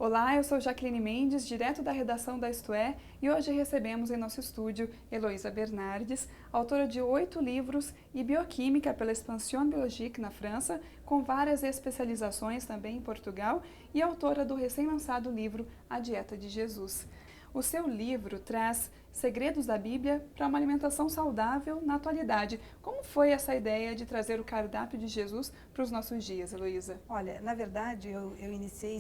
Olá, eu sou Jaqueline Mendes, direto da redação da Isto É, e hoje recebemos em nosso estúdio Heloísa Bernardes, autora de 8 livros e bioquímica pela Expansion Biologique na França, com várias especializações também em Portugal, e autora do recém-lançado livro A Dieta de Jesus. O seu livro traz segredos da Bíblia para uma alimentação saudável na atualidade. Como foi essa ideia de trazer o cardápio de Jesus para os nossos dias, Heloísa? Olha, na verdade, eu iniciei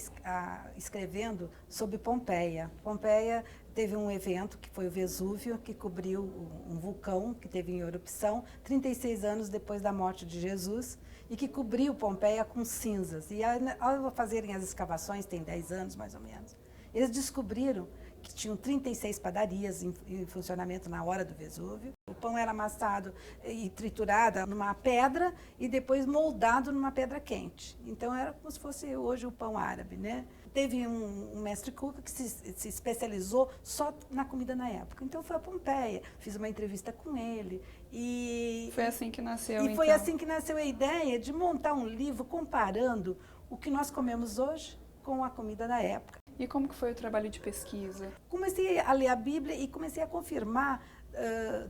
escrevendo sobre Pompeia. Pompeia teve um evento, que foi o Vesúvio, que cobriu um vulcão que teve em erupção 36 anos depois da morte de Jesus e que cobriu Pompeia com cinzas. E ao fazerem as escavações, tem 10 anos mais ou menos, eles descobriram que tinham 36 padarias em funcionamento na hora do Vesúvio. O pão era amassado e triturado numa pedra e depois moldado numa pedra quente. Então era como se fosse hoje o pão árabe, né? Teve um mestre Cuca que se especializou só na comida na época. Então foi a Pompeia, fiz uma entrevista com ele. Foi assim que nasceu, E foi assim que nasceu a ideia de montar um livro comparando o que nós comemos hoje com a comida da época. E como que foi o trabalho de pesquisa? Comecei a ler a Bíblia e comecei a confirmar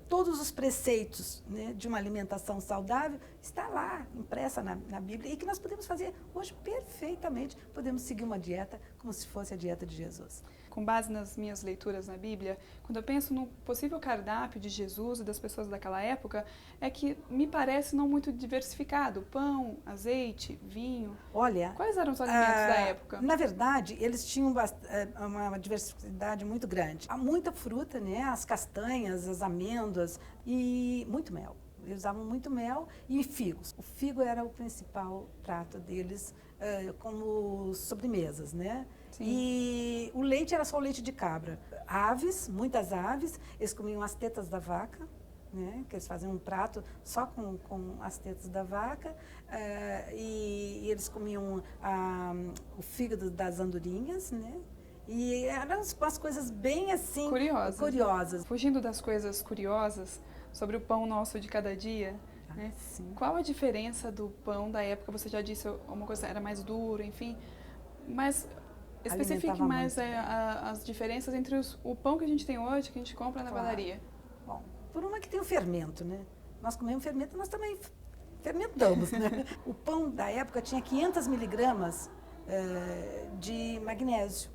todos os preceitos, né, de uma alimentação saudável, está lá, impressa na Bíblia, e que nós podemos fazer hoje perfeitamente. Podemos seguir uma dieta como se fosse a dieta de Jesus. Com base nas minhas leituras na Bíblia, quando eu penso no possível cardápio de Jesus e das pessoas daquela época, é que me parece não muito diversificado. Pão, azeite, vinho. Olha, quais eram os alimentos da época? Na verdade, eles tinham uma diversidade muito grande. Há muita fruta, né? As castanhas, as amêndoas e muito mel. Eles usavam muito mel e figos. O figo era o principal prato deles como sobremesas, né? Sim. E o leite era só o leite de cabra. Aves, muitas aves, eles comiam as tetas da vaca, né? Que eles faziam um prato só com as tetas da vaca, e eles comiam o fígado das andorinhas, né? E eram umas coisas bem assim curiosas. Fugindo das coisas curiosas, sobre o pão nosso de cada dia, né? Sim. Qual a diferença do pão da época? Você já disse uma coisa, era mais duro, enfim, mas especifique mais as diferenças entre o pão que a gente tem hoje, que a gente compra na padaria. Bom, por uma que tem o fermento, né? Nós comemos fermento, nós também fermentamos, né? O pão da época tinha 500 miligramas de magnésio.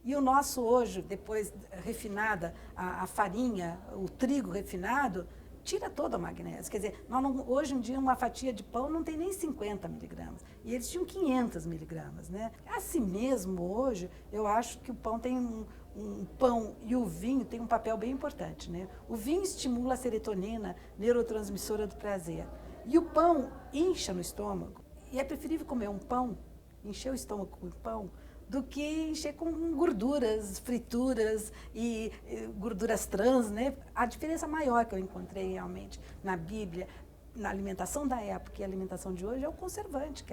E o nosso hoje, depois refinada, a farinha, o trigo refinado, tira todo o magnésio. Quer dizer, hoje em dia uma fatia de pão não tem nem 50 miligramas. E eles tinham 500 miligramas, né? Assim mesmo, hoje, eu acho que o pão tem um pão e o vinho tem um papel bem importante, né? O vinho estimula a serotonina, neurotransmissora do prazer. E o pão incha no estômago. E é preferível comer um pão, encher o estômago com pão, do que encher com gorduras, frituras e gorduras trans, né? A diferença maior que eu encontrei realmente na Bíblia, na alimentação da época e a alimentação de hoje, é o conservante, que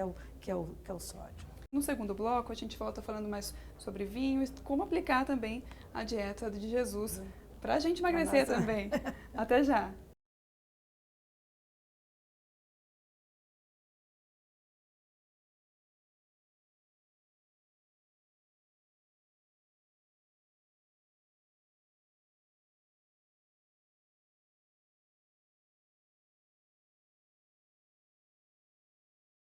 é o sódio. No segundo bloco, a gente volta falando mais sobre vinho e como aplicar também a dieta de Jesus para a gente emagrecer também. Até já!